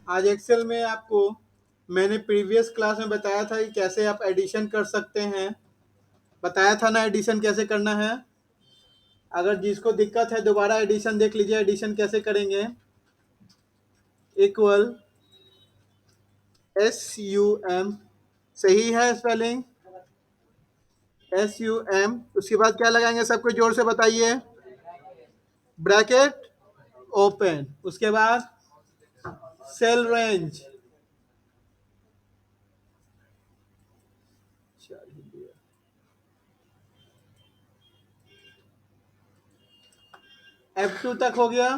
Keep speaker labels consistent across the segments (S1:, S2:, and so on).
S1: आज एक्सेल में आपको मैंने प्रीवियस क्लास में बताया था कि कैसे आप एडिशन कर सकते हैं। बताया था ना एडिशन कैसे करना है। अगर जिसको दिक्कत है दोबारा एडिशन देख लीजिए, एडिशन कैसे करेंगे। इक्वल SUM, सही है स्पेलिंग, SUM। उसके बाद क्या लगाएंगे, सबको जोर से बताइए। ब्रैकेट ओपन, उसके बाद सेल रेंज, F2 तक हो गया,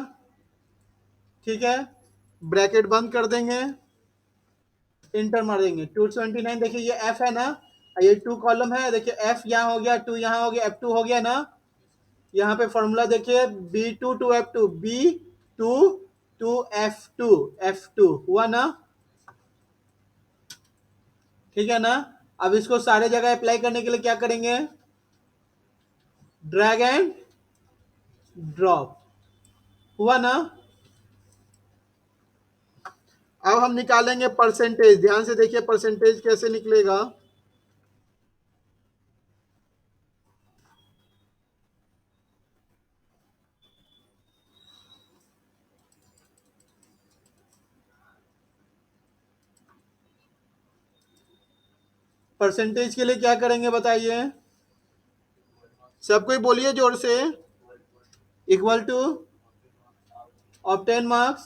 S1: ठीक है। ब्रैकेट बंद कर देंगे, इंटर मार देंगे। 229, देखिए ये F है ना, ये 2 कॉलम है, देखिए F यहाँ हो गया, 2 यहाँ हो गया, F2 हो गया ना। यहाँ पे फॉर्मूला देखिए, B2 to F2, B2 to F2, F2 हुआ ना, ठीक है ना। अब इसको सारे जगह अप्लाई करने के लिए क्या करेंगे, ड्रैग एंड ड्रॉप, हुआ ना। अब हम निकालेंगे परसेंटेज, ध्यान से देखिए परसेंटेज कैसे निकलेगा। परसेंटेज के लिए क्या करेंगे बताइए, सब कोई बोलिए जोर से। Equal to obtain marks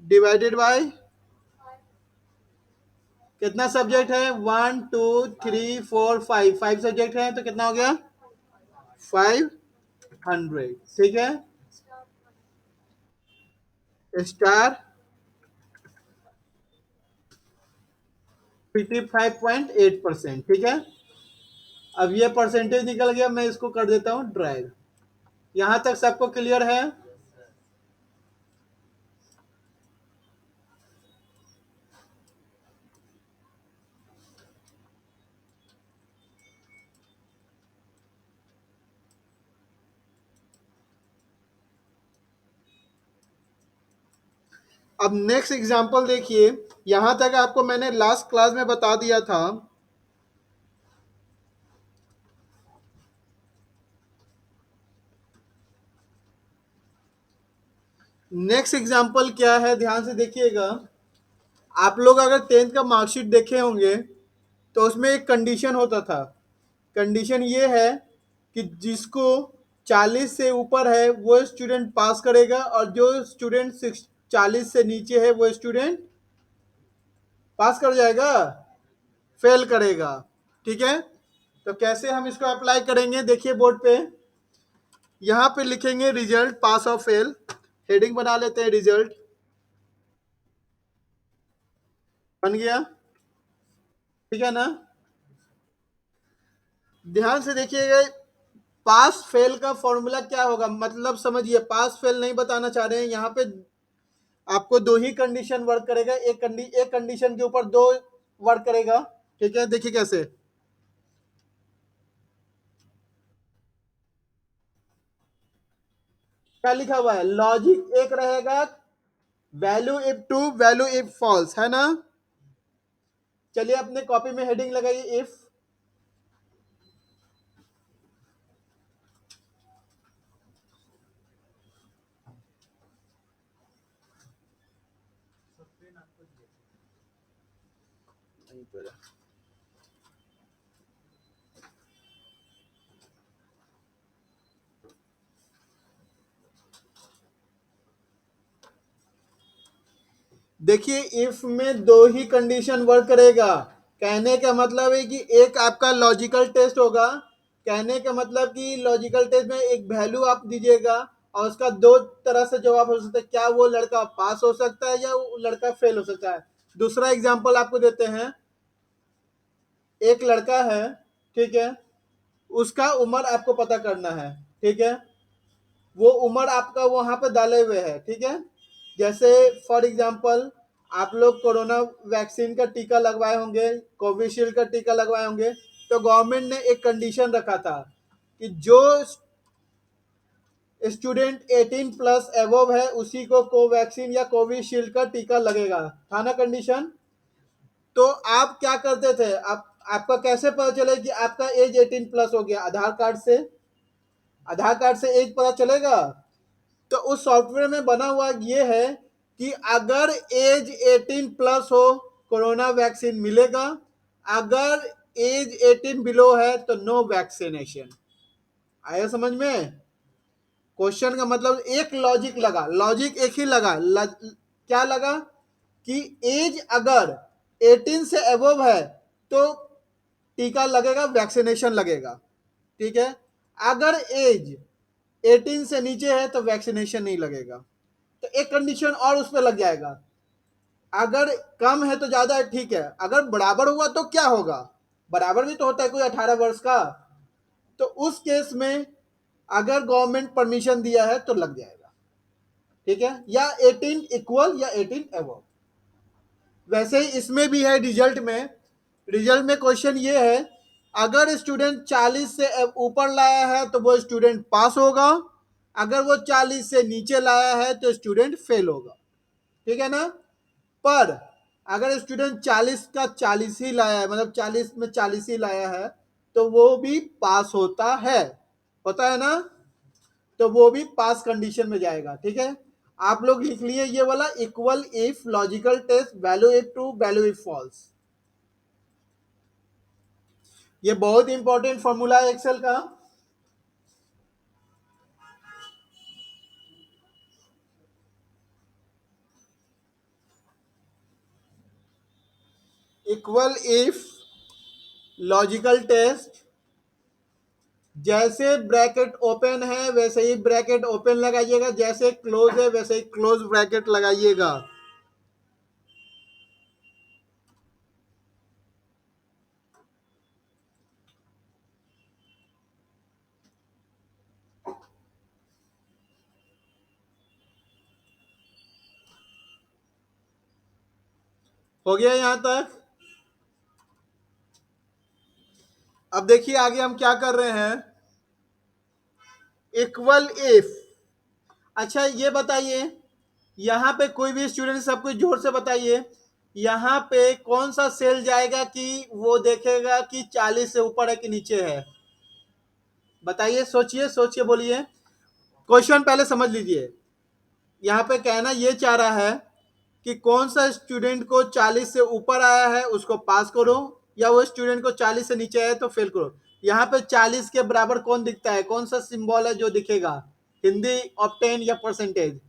S1: divided by कितना सब्जेक्ट है, 1 2 3 4 5, 5 सब्जेक्ट है तो कितना हो गया 500, ठीक है। स्टार 55.8%, ठीक है। अब ये परसेंटेज निकल गया, मैं इसको कर देता हूं ड्राइव। यहां तक सबको क्लियर है। अब नेक्स्ट एग्जांपल देखिए, यहां तक आपको मैंने लास्ट क्लास में बता दिया था। नेक्स्ट एग्जांपल क्या है, ध्यान से देखिएगा। आप लोग अगर 10th का मार्कशीट देखे होंगे तो उसमें एक कंडीशन होता था। कंडीशन ये है कि जिसको 40 से ऊपर है वो स्टूडेंट पास करेगा, और जो स्टूडेंट 40 से नीचे है वो स्टूडेंट पास कर जाएगा, फेल करेगा, ठीक है। तो कैसे हम इसको अप्लाई करेंगे, देखिए बोर्ड पे। यहाँ पे लिखेंगे रिजल्ट पास और फेल, हेडिंग बना लेते हैं रिजल्ट, बन गया, ठीक है ना। ध्यान से देखिएगा, पास फेल का फॉर्मूला क्या होगा, मतलब समझिए, पास फेल नहीं बताना चाह रहे हैं यहाँ पे। आपको दो ही कंडीशन वर्क करेगा, एक कंडीशन के ऊपर दो वर्क करेगा, ठीक है। देखिए कैसे, क्या लिखा हुआ है, लॉजिक एक रहेगा, value if true value if false, है ना। चलिए अपने कॉपी में हेडिंग लगाइए, इफ। देखिए इफ में दो ही कंडीशन वर्क करेगा। कहने का मतलब है कि एक आपका लॉजिकल टेस्ट होगा। कहने का मतलब कि लॉजिकल टेस्ट में एक वैल्यू आप दीजिएगा और उसका दो तरह से जवाब हो सकता है, क्या वो लड़का पास हो सकता है या वो लड़का फेल हो सकता है। दूसरा एग्जांपल आपको देते हैं, एक लड़का है, ठीक है, उसका उम्र आपको पता करना है, ठीक है। वो उम्र आपका वहां पे डाले हुए है, ठीक है। जैसे फॉर एग्जांपल आप लोग कोरोना वैक्सीन का टीका लगवाए होंगे, कोविशील्ड का टीका लगवाए होंगे, तो गवर्नमेंट ने एक कंडीशन रखा था कि जो स्टूडेंट 18 प्लस एबव है, उसी को कोवैक्सीन या कोविशील्ड का टीका लगेगा, था ना कंडीशन। तो आप क्या करते थे, आप आपका कैसे पता चले कि आपका एज 18 प्लस हो गया? आधार कार्ड से, आधार कार्ड से एज पता चलेगा। तो उस सॉफ्टवेयर में बना हुआ ये है कि अगर एज 18 प्लस हो कोरोना वैक्सीन मिलेगा, अगर एज 18 बिलो है तो नो वैक्सीनेशन। आया समझ में? क्वेश्चन का मतलब एक लॉजिक लगा, लॉजिक एक ही लगा, क्या लगा कि एज अगर 18 से अबव है तो टीका लगेगा, वैक्सीनेशन लगेगा, ठीक है। अगर एज 18 से नीचे है तो वैक्सीनेशन नहीं लगेगा। तो एक कंडीशन और उस पर लग जाएगा, अगर कम है तो ज्यादा है, ठीक है, अगर बराबर हुआ तो क्या होगा? बराबर भी तो होता है कोई 18 वर्ष का। तो उस केस में अगर गवर्नमेंट परमिशन दिया है तो लग जाएगा, ठीक है, या 18 इक्वल या 18 एबव। वैसे ही इसमें भी है, रिजल्ट में क्वेश्चन ये है, अगर स्टूडेंट 40 से ऊपर लाया है तो वो स्टूडेंट पास होगा, अगर वो 40 से नीचे लाया है तो स्टूडेंट फेल होगा, ठीक है ना। पर अगर स्टूडेंट 40 का 40 ही लाया है, मतलब 40 में 40 ही लाया है, तो वो भी पास होता है ना, तो वो भी पास कंडीशन में जाएगा, ठीक है। आप लोग लिख लिए ये वाला, equal if logical test value if true value if false. ये बहुत इंपॉर्टेंट फॉर्मूला है एक्सेल का। इक्वल इफ लॉजिकल टेस्ट, जैसे ब्रैकेट ओपन है वैसे ही ब्रैकेट ओपन लगाइएगा, जैसे क्लोज है वैसे ही क्लोज ब्रैकेट लगाइएगा। हो गया यहां तक? अब देखिए आगे हम क्या कर रहे हैं। इक्वल इफ, अच्छा ये बताइए, यहाँ पे कोई भी स्टूडेंट सब कुछ जोर से बताइए, यहाँ पे कौन सा सेल जाएगा कि वो देखेगा कि 40 से ऊपर है कि नीचे है? बताइए, सोचिए सोचिए बोलिए। क्वेश्चन पहले समझ लीजिए। यहाँ पे कहना ये चाह रहा है कि कौन सा स्टूडेंट को 40 से ऊपर आया है उसको पास करो, या वो स्टूडेंट को 40 से नीचे आया है तो फेल करो। यहाँ पे 40 के बराबर कौन दिखता है, कौन सा सिंबल है जो दिखेगा? हिंदी ऑप्टेन या परसेंटेज?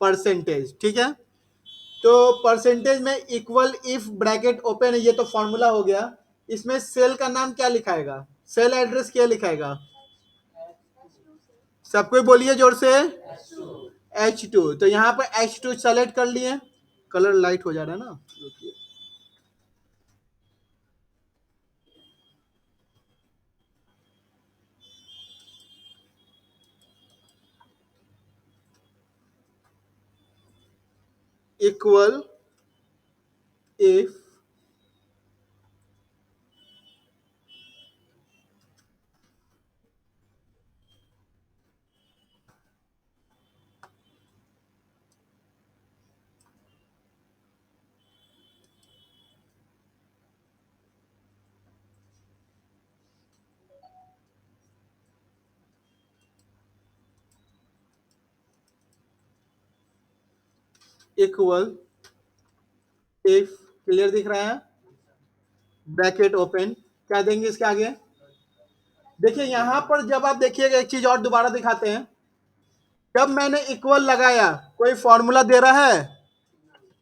S1: परसेंटेज, ठीक है। तो परसेंटेज में इक्वल इफ ब्रैकेट ओपन है, ये तो फॉर्मूला हो गया। इसमें सेल का नाम क्या लिखाएगा, सेल एड्रेस क्या लिखाएगा? सब कोई बोलिए जोर से। H2। तो यहाँ पर H2 सेलेक्ट कर लिए। कलर लाइट हो जा रहा है ना, equal if equal if, clear दिख रहा है? ब्रैकेट ओपन, क्या देंगे इसके आगे? देखिए यहां पर जब आप देखिएगा, एक चीज और दोबारा दिखाते हैं। जब मैंने इक्वल लगाया, कोई फॉर्मूला दे रहा है?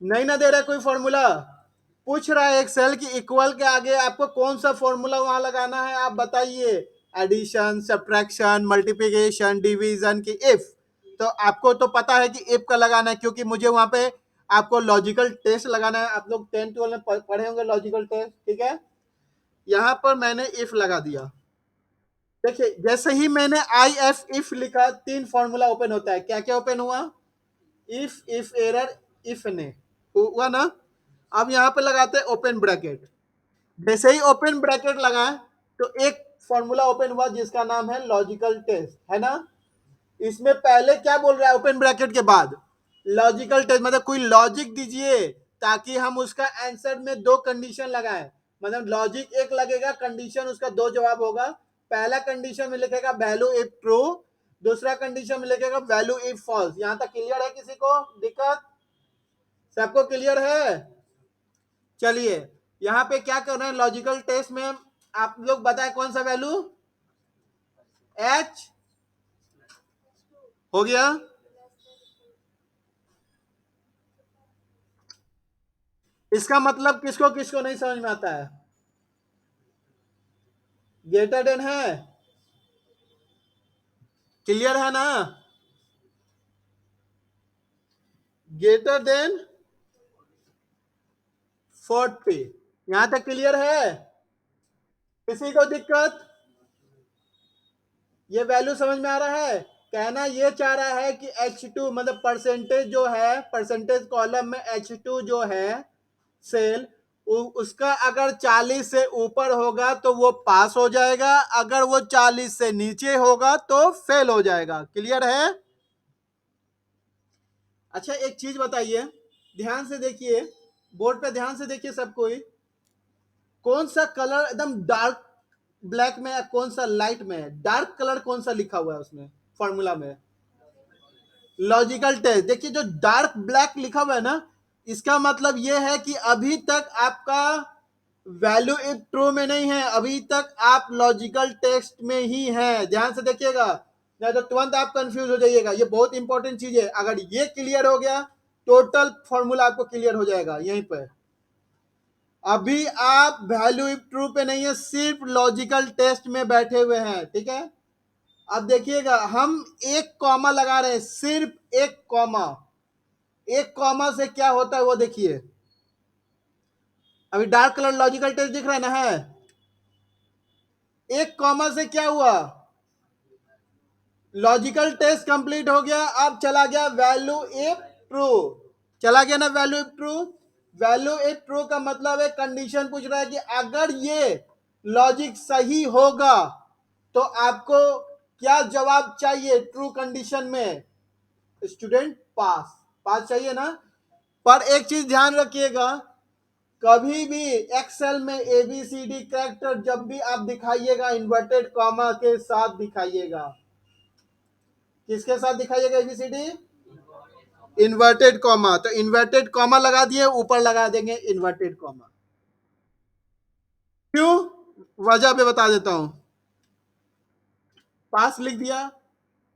S1: नहीं ना दे रहा है कोई फॉर्मूला। पूछ रहा है एक्सेल कि इक्वल के आगे आपको कौन सा फॉर्मूला वहां लगाना है, आप बताइए। एडिशन, सब्ट्रैक्शन, मल्टीप्लिकेशन, डिवीजन की इफ। तो आपको तो पता है कि इफ का लगाना है, क्योंकि मुझे वहां पे आपको लॉजिकल टेस्ट लगाना है। आप लोग 10 12 में पढ़े होंगे लॉजिकल टेस्ट, ठीक है। यहां पर मैंने इफ लगा दिया। देखिए जैसे ही मैंने आई एफ इफ लिखा, 3 फॉर्मूला ओपन होता है। क्या क्या ओपन हुआ? इफ एरर, इफ ने हुआ ना। अब यहां पे लगाते हैं ओपन ब्रैकेट। जैसे ही ओपन ब्रैकेट लगाए तो एक फॉर्मूला ओपन हुआ जिसका नाम है लॉजिकल टेस्ट, है ना। इसमें पहले क्या बोल रहा है ओपन ब्रैकेट के बाद, लॉजिकल टेस्ट मतलब कोई लॉजिक दीजिए ताकि हम उसका आंसर में दो कंडीशन लगाएं। मतलब लॉजिक एक लगेगा, कंडीशन उसका दो जवाब होगा। पहला कंडीशन में लिखेगा वैल्यू इफ ट्रू, दूसरा कंडीशन में लिखेगा वैल्यू इफ फॉल्स। यहां तक क्लियर है? किसी को दिक्कत? सबको क्लियर है? चलिए यहां पे क्या कर रहे हैं लॉजिकल टेस्ट में, आप लोग बताएं कौन सा वैल्यू? एच हो गया। इसका मतलब किसको किसको नहीं समझ में आता है? ग्रेटर देन है, क्लियर है ना? ग्रेटर देन 40, यहां तक क्लियर है? किसी को दिक्कत? ये वैल्यू समझ में आ रहा है? कहना ये चाह रहा है कि H2 मतलब परसेंटेज जो है, परसेंटेज कॉलम में H2 जो है सेल, उसका अगर 40 से ऊपर होगा तो वो पास हो जाएगा, अगर वो 40 से नीचे होगा तो फेल हो जाएगा। क्लियर है? अच्छा एक चीज बताइए, ध्यान से देखिए, बोर्ड पे ध्यान से देखिए सब कोई, कौन सा कलर एकदम डार्क ब्लैक में है, कौन सा लाइट में है? डार्क कलर कौन सा लिखा हुआ है उसमें फॉर्मूला में? Logical test. देखिए जो डार्क ब्लैक लिखा हुआ है ना, इसका मतलब यह है कि अभी तक आपका वैल्यू इफ ट्रू में नहीं है, अभी तक आप लॉजिकल टेस्ट में ही हैं। ध्यान से देखिएगा, नहीं तो तुरंत आप कंफ्यूज हो जाइएगा। ये बहुत इंपॉर्टेंट चीज है, अगर ये क्लियर हो गया टोटल फॉर्मूला आपको क्लियर हो जाएगा यहीं पर। अभी आप वैल्यू इफ ट्रू पे नहीं है, सिर्फ लॉजिकल टेस्ट में बैठे हुए हैं, ठीक है। अब देखिएगा हम एक कॉमा लगा रहे हैं, सिर्फ एक कॉमा। एक कॉमा से क्या होता है वो देखिए। अभी डार्क कलर लॉजिकल टेस्ट दिख रहा है ना, है? एक कॉमा से क्या हुआ? लॉजिकल टेस्ट कंप्लीट हो गया। अब चला गया वैल्यू इफ ट्रू, चला गया ना value if true. Value if true का मतलब है कंडीशन पूछ रहा है कि अगर ये लॉजिक सही होगा तो आपको क्या जवाब चाहिए ट्रू कंडीशन में? स्टूडेंट पास, पास चाहिए ना। पर एक चीज ध्यान रखिएगा, कभी भी एक्सेल में एबीसीडी कैरेक्टर जब भी आप दिखाइएगा इन्वर्टेड कॉमा के साथ दिखाइएगा। किसके साथ दिखाइएगा एबीसीडी? Inverted comma. तो इन्वर्टेड कॉमा लगा दिए, ऊपर लगा देंगे इन्वर्टेड कॉमा। क्यों? वजह पे बता देता हूं। पास लिख दिया,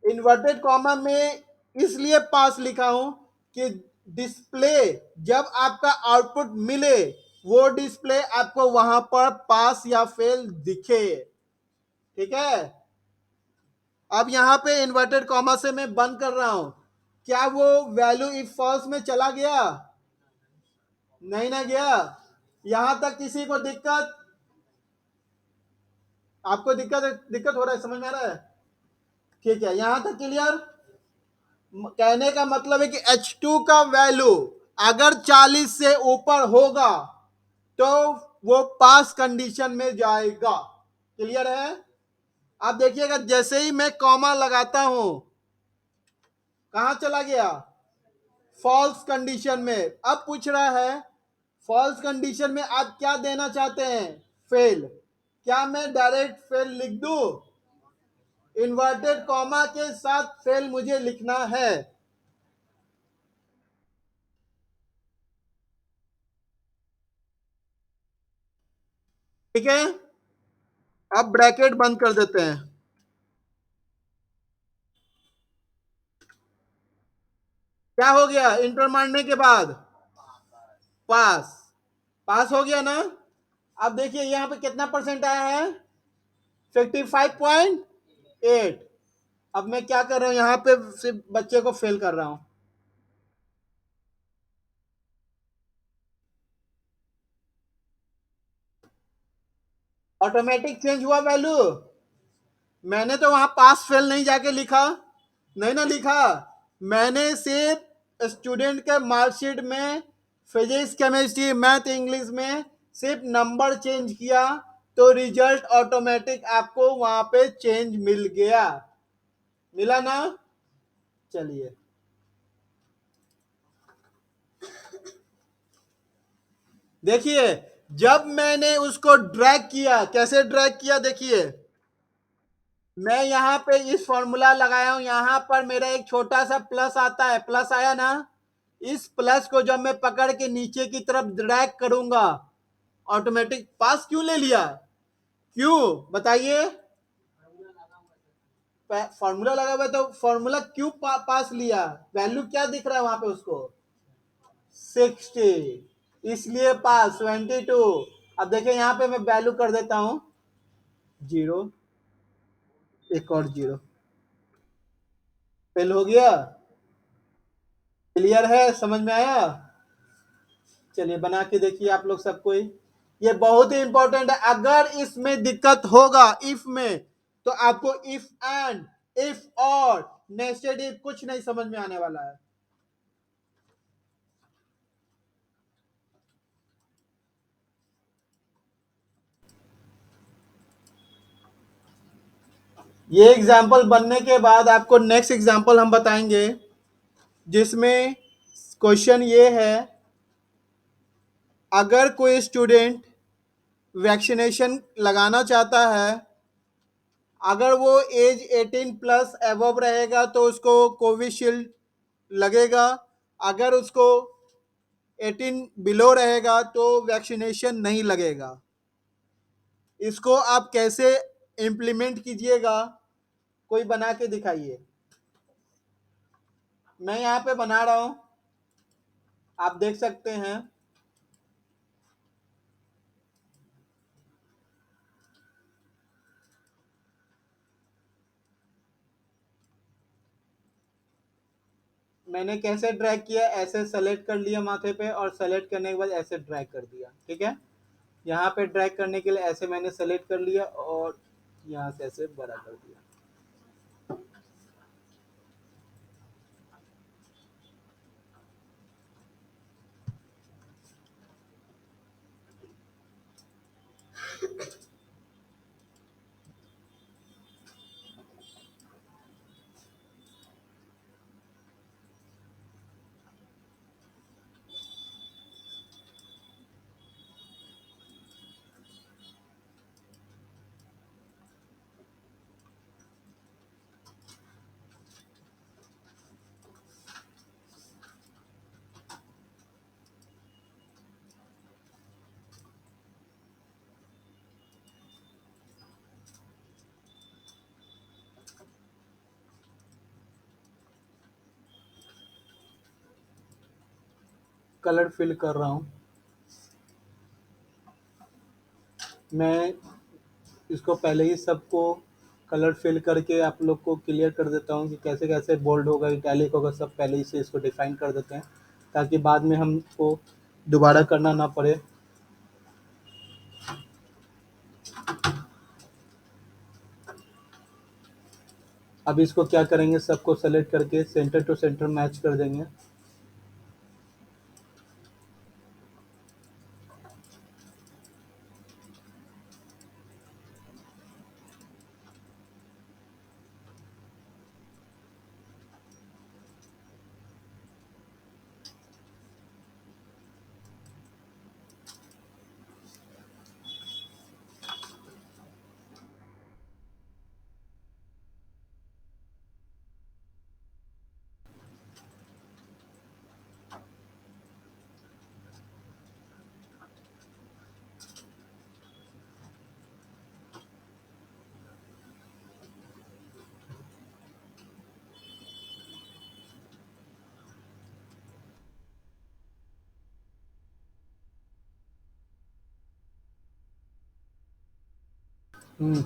S1: इन्वर्टेड कॉमा में इसलिए पास लिखा हूं कि डिस्प्ले जब आपका आउटपुट मिले, वो डिस्प्ले आपको वहां पर पास या फेल दिखे, ठीक है। अब यहां पे इन्वर्टेड कॉमा से मैं बंद कर रहा हूं, क्या वो वैल्यू इफ फॉल्स में चला गया? नहीं ना गया। यहां तक किसी को दिक्कत? आपको दिक्कत दिक्कत हो रहा है, समझ में आ रहा है? ठीक है, यहां तक क्लियर। कहने का मतलब है कि H2 का वैल्यू अगर 40 से ऊपर होगा तो वो पास कंडीशन में जाएगा। क्लियर है? अब देखिएगा जैसे ही मैं कॉमा लगाता हूं, कहां चला गया? फॉल्स कंडीशन में। अब पूछ रहा है फॉल्स कंडीशन में आप क्या देना चाहते हैं? फेल। क्या मैं डायरेक्ट फेल लिख दूं? इन्वर्टेड कॉमा के साथ फेल मुझे लिखना है। ठीक है, अब ब्रैकेट बंद कर देते हैं। क्या हो गया इंटर मारने के बाद? पास। पास हो गया ना। अब देखिए यहां पे कितना परसेंट आया है? 55.8। अब मैं क्या कर रहा हूं, यहां पे सिर्फ बच्चे को फेल कर रहा हूं। ऑटोमेटिक चेंज हुआ वैल्यू। मैंने तो वहां पास फेल नहीं जाके लिखा, नहीं ना लिखा। मैंने सिर्फ स्टूडेंट के मार्कशीट में फिजिक्स केमिस्ट्री मैथ इंग्लिश में सिर्फ नंबर चेंज किया, तो रिजल्ट ऑटोमेटिक आपको वहां पे चेंज मिल गया। मिला ना? चलिए, देखिए, जब मैंने उसको ड्रैग किया, कैसे ड्रैग किया देखिए, मैं यहां पे इस फॉर्मूला लगाया हूं, यहां पर मेरा एक छोटा सा प्लस आता है, प्लस आया ना? इस प्लस को जब मैं पकड़ के नीचे की तरफ ड्रैग करूंगा, ऑटोमेटिक पास क्यों ले लिया? क्यों बताइए? फॉर्मूला लगा हुआ है, तो फॉर्मूला क्यों पास लिया? वैल्यू क्या दिख रहा है वहां पे उसको? 60, इसलिए पास 22। अब देखिए यहां पे मैं वैल्यू कर देता हूं 0, एक और 0, फेल हो गया। क्लियर है? समझ में आया? चलिए बना के देखिए आप लोग सबको ही। ये बहुत ही इंपॉर्टेंट है, अगर इसमें दिक्कत होगा इफ में, तो आपको इफ एंड, इफ और, नेस्टेड इफ कुछ नहीं समझ में आने वाला है। ये एग्जाम्पल बनने के बाद आपको नेक्स्ट एग्जाम्पल हम बताएंगे, जिसमें क्वेश्चन ये है, अगर कोई स्टूडेंट वैक्सीनेशन लगाना चाहता है, अगर वो एज 18 प्लस एबव रहेगा तो उसको कोविशील्ड लगेगा, अगर उसको 18 बिलो रहेगा तो वैक्सीनेशन नहीं लगेगा। इसको आप कैसे इम्प्लीमेंट कीजिएगा, कोई बना के दिखाइए। मैं यहाँ पे बना रहा हूँ, आप देख सकते हैं। मैंने कैसे ड्रैग किया, ऐसे सेलेक्ट कर लिया माथे पे, और सेलेक्ट करने के बाद ऐसे ड्रैग कर दिया, ठीक है। यहाँ पे ड्रैग करने के लिए ऐसे मैंने सेलेक्ट कर लिया और यहाँ से ऐसे बड़ा कर दिया। कलर फिल कर रहा हूँ मैं, इसको पहले ही सबको कलर फिल करके आप लोग को क्लियर कर देता हूँ कि कैसे कैसे बोल्ड होगा, इटैलिक होगा, सब पहले ही से इसको डिफाइन कर देते हैं, ताकि बाद में हमको दोबारा करना ना पड़े। अब इसको क्या करेंगे, सबको सेलेक्ट करके सेंटर टू सेंटर मैच कर देंगे। हम्म।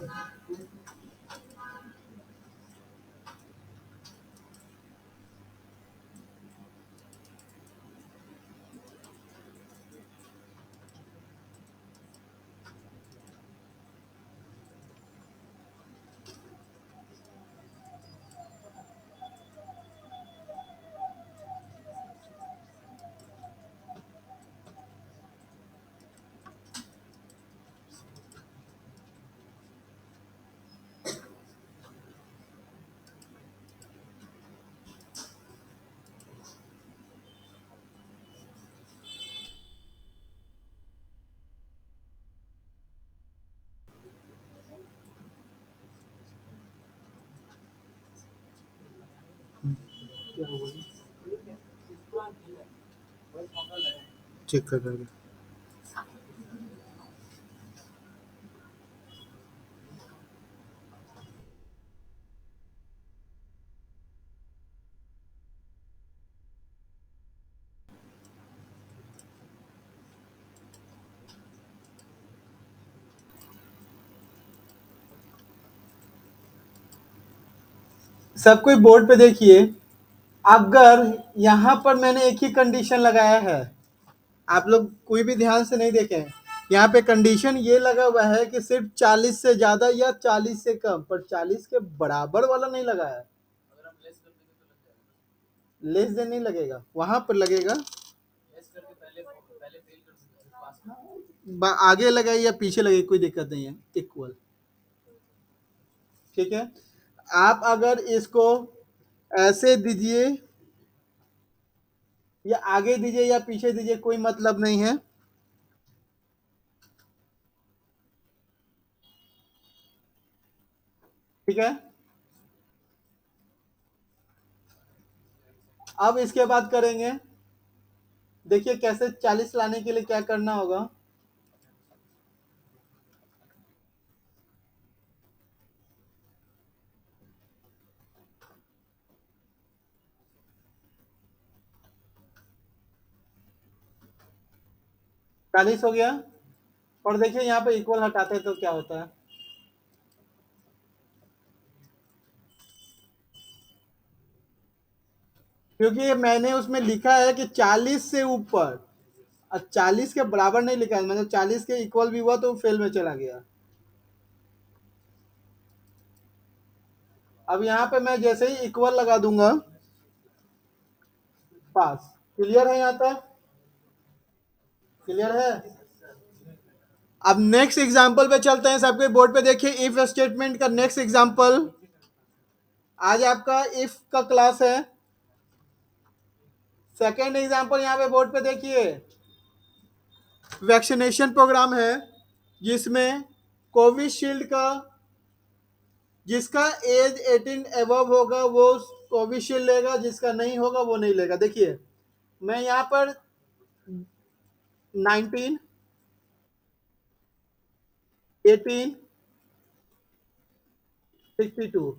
S1: चेक कर रहा है। सब कोई बोर्ड पे देखिए। अगर यहाँ पर मैंने एक ही कंडीशन लगाया है, आप लोग कोई भी ध्यान से नहीं देखें, यहाँ पे कंडीशन ये लगा हुआ है कि सिर्फ 40 से ज्यादा या 40 से कम, पर 40 के बराबर वाला नहीं लगा है। लेस देन नहीं लगेगा, वहां पर लगेगा। आगे लगाए या पीछे लगे कोई दिक्कत नहीं है, इक्वल। ठीक है, आप अगर इसको ऐसे दीजिए या आगे दीजिए या पीछे दीजिए, कोई मतलब नहीं है। ठीक है, अब इसके बाद करेंगे, देखिए कैसे 40 लाने के लिए क्या करना होगा। चालीस हो गया, और देखिए यहाँ पे इक्वल हटाते हैं तो क्या होता है। क्योंकि ये मैंने उसमें लिखा है कि 40 से ऊपर, और 40 के बराबर नहीं लिखा है, मतलब 40 के इक्वल भी हुआ तो फेल में चला गया। अब यहाँ पे मैं जैसे ही इक्वल लगा दूंगा, पास। क्लियर है यहाँ तक? क्लियर है? अब नेक्स्ट एग्जांपल पे चलते हैं। सबके बोर्ड पे देखिए, इफ स्टेटमेंट का नेक्स्ट एग्जांपल। आज आपका इफ का क्लास है। सेकेंड एग्जांपल यहाँ पे बोर्ड पे देखिए, वैक्सीनेशन प्रोग्राम है जिसमें कोविशील्ड का, जिसका एज 18 एबव होगा वो कोविशील्ड लेगा, जिसका नहीं होगा वो नहीं लेगा। देखिए मैं यहाँ पर 19, 18, 62।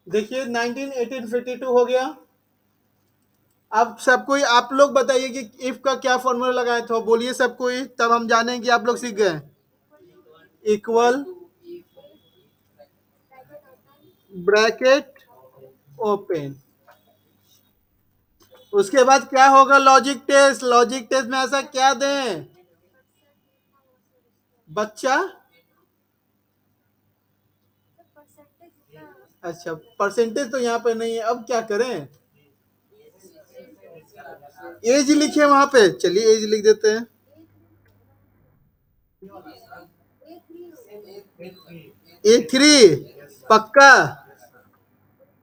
S1: देखिए 19, 18, 52 हो गया। अब सब कोई आप लोग बताइए कि इफ का क्या फॉर्मूला लगाए थे, बोलिए सब कोई, तब हम जानेंगे कि आप लोग सीख गए। Equal, bracket open. उसके बाद क्या होगा? Logic test. लॉजिक टेस्ट में ऐसा क्या दें बच्चा? अच्छा, परसेंटेज तो यहाँ पे नहीं है, अब क्या करें? एज लिखे वहां पे, चलिए एज लिख देते हैं। A3 पक्का?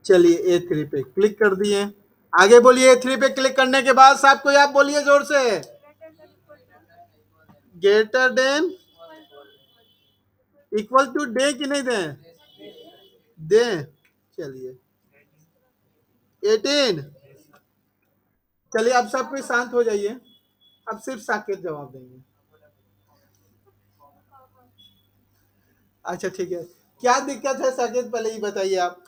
S1: चलिए A3 पे क्लिक कर दिए। आगे बोलिए। A3 पे क्लिक करने के बाद साहब कोई आप बोलिए जोर से, ग्रेटर देन इक्वल टू दे कि नहीं दें? दें। चलिए 18। चलिए अब सब कोई शांत हो जाइए, अब सिर्फ साकेत जवाब देंगे। अच्छा ठीक है, क्या दिक्कत है साकेत, पहले ही बताइए आप।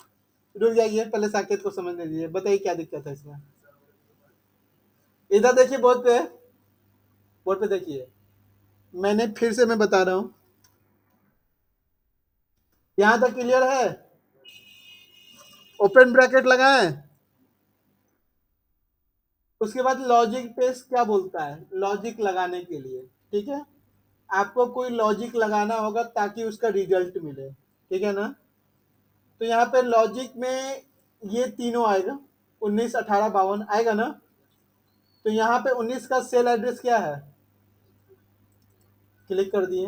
S1: रुक जाइए, पहले साकेत को समझ लीजिए, बताइए क्या दिक्कत है इसमें। इधर देखिए बोर्ड पे, बोर्ड पे देखिए, मैंने फिर से मैं बता रहा हूँ, यहां तक क्लियर है? ओपन ब्रैकेट लगाएं। उसके बाद लॉजिक टेस्ट क्या बोलता है, लॉजिक लगाने के लिए। ठीक है, आपको कोई लॉजिक लगाना होगा ताकि उसका रिजल्ट मिले। ठीक है ना? तो यहाँ पे लॉजिक में ये तीनों आएगा, 19, 18, 52 आएगा ना। तो यहाँ पे 19 का सेल एड्रेस क्या है, क्लिक कर दिए।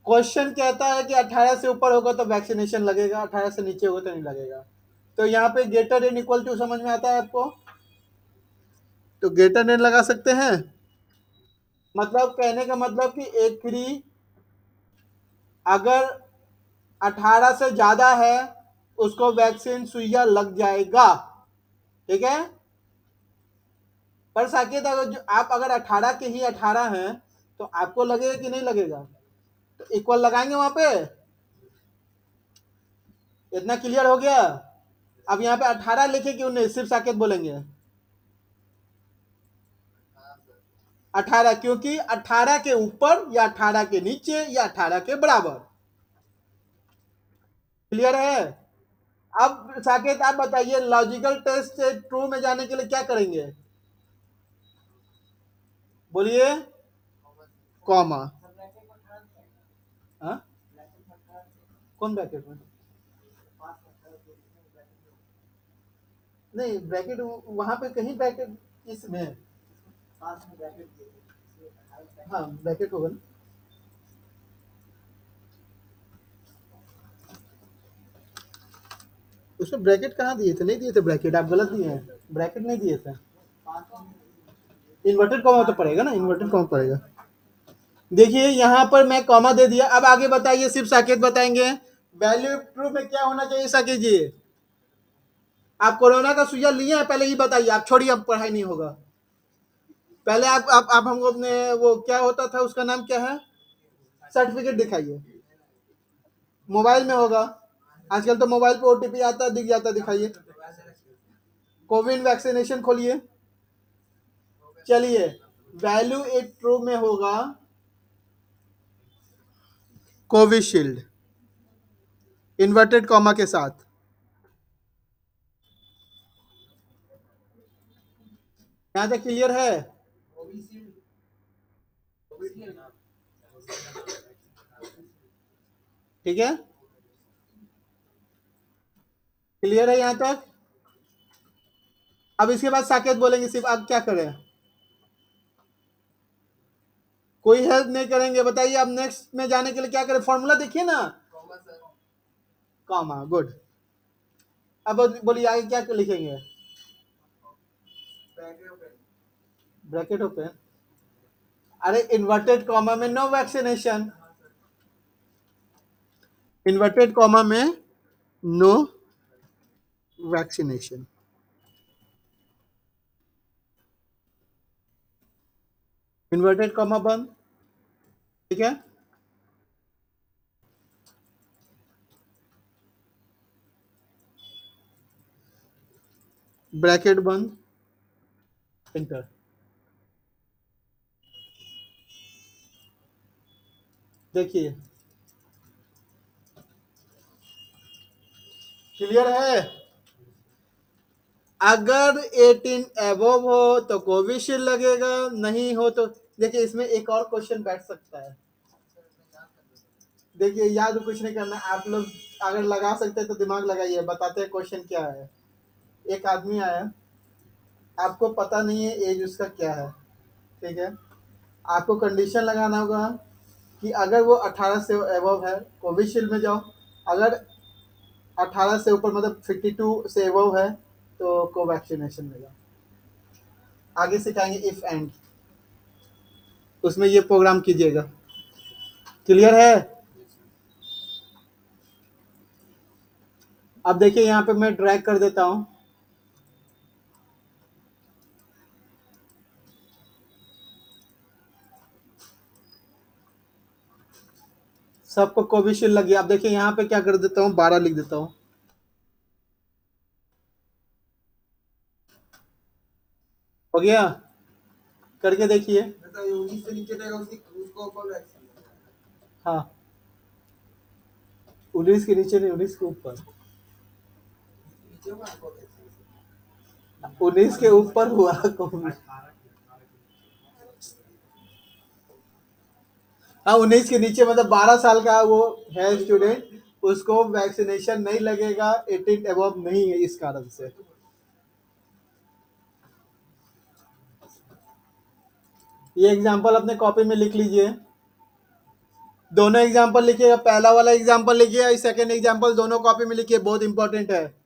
S1: क्वेश्चन कहता है कि 18 से ऊपर होगा तो वैक्सीनेशन लगेगा, 18 से नीचे होगा तो नहीं लगेगा। तो यहाँ पे ग्रेटर देन इक्वल टू समझ में आता है आपको, तो ग्रेटर देन लगा सकते हैं। मतलब कहने का मतलब कि A3 अगर 18 से ज्यादा है उसको वैक्सीन सुइया लग जाएगा, ठीक है। पर साकेत अगर आप अगर 18 के ही 18 हैं तो आपको लगेगा कि नहीं लगेगा, तो इक्वल लगाएंगे वहां पे। इतना क्लियर हो गया। अब यहाँ पे 18 लिखे क्यों नहीं, सिर्फ साकेत बोलेंगे 18, क्योंकि 18 के ऊपर या 18 के नीचे या 18 के बराबर। क्लियर है। अब साकेत आप बताइए लॉजिकल टेस्ट से ट्रू में जाने के लिए क्या करेंगे, बोलिए। कॉमा, हाँ कौन ब्रैकेट में, नहीं ब्रैकेट वहां पे कहीं ब्रैकेट इसमें है। हाँ ब्रैकेट होगा ना, उसमें ब्रैकेट कहाँ दिए थे, नहीं दिए थे ब्रैकेट, आप गलत दिए हैं, ब्रैकेट नहीं दिए थे। इन्वर्टेड कॉमा तो पड़ेगा ना, इन्वर्टेड कॉमा पड़ेगा। देखिए यहाँ पर मैं कॉमा दे दिया। अब आगे बताइए, सिर्फ साकेत बताएंगे वैल्यू प्रूफ में क्या होना चाहिए। साकेत जी आप कोरोना का सुइया लिए हैं, पहले ही बताइए, आप छोड़िए, अब पढ़ाई नहीं होगा। पहले आप हमको अपने वो क्या होता था उसका नाम क्या है, सर्टिफिकेट दिखाइए, मोबाइल में होगा, आजकल तो मोबाइल पे ओटीपी आता है, दिख जाता है, दिखाइए। कोविड वैक्सीनेशन खोलिए, चलिए वैल्यू एक ट्रू में होगा कोविशील्ड इन्वर्टेड कॉमा के साथ। यहां तक क्लियर है, ठीक है, क्लियर है यहां तक। अब इसके बाद साकेत बोलेंगे सिर्फ, आप क्या करें, कोई हेल्प नहीं करेंगे। बताइए अब नेक्स्ट में जाने के लिए क्या करें, फॉर्मूला देखिए ना, कॉमा, गुड। अब बोलिए आगे क्या लिखेंगे, ब्रैकेट ओपन, अरे इन्वर्टेड कॉमा में नो वैक्सीनेशन, इन्वर्टेड कॉमा में नो वैक्सीनेशन, इन्वर्टेड कॉमा बंद, ठीक है। ब्रैकेट बंद, इंटर। देखिए क्लियर है। अगर 18 एबोव हो तो कोविशील्ड लगेगा, नहीं हो तो देखिए इसमें एक और क्वेश्चन बैठ सकता है। देखिए याद कुछ नहीं करना, आप लोग अगर लगा सकते हैं तो दिमाग लगाइए, बताते हैं क्वेश्चन क्या है। एक आदमी आया, आपको पता नहीं है एज उसका क्या है, ठीक है। आपको कंडीशन लगाना होगा कि अगर वो 18 से एबव है कोविशील्ड में जाओ, अगर 18 से ऊपर मतलब 52 से एबव है तो कोवैक्सीनेशन में जाओ। आगे सिखाएंगे इफ एंड, उसमें ये प्रोग्राम कीजिएगा। क्लियर है। अब देखिए यहाँ पे मैं ड्रैग कर देता हूँ, सबको कोविशील्ड लगी। अब देखिए यहाँ पे क्या कर देता हूँ, 12 लिख देता हूँ, हो गया। करके देखिए, हाँ 19 के नीचे नहीं, 19 के ऊपर, 19 के ऊपर हुआ कोविड। हाँ 19 के नीचे मतलब 12 साल का वो है स्टूडेंट, उसको वैक्सीनेशन नहीं लगेगा, 18 अबव नहीं है, इस कारण से। ये एग्जांपल अपने कॉपी में लिख लीजिए, दोनों एग्जांपल लिखिएगा, पहला वाला एग्जांपल लिखिए, सेकंड एग्जांपल दोनों कॉपी में लिखिए, बहुत इंपॉर्टेंट है।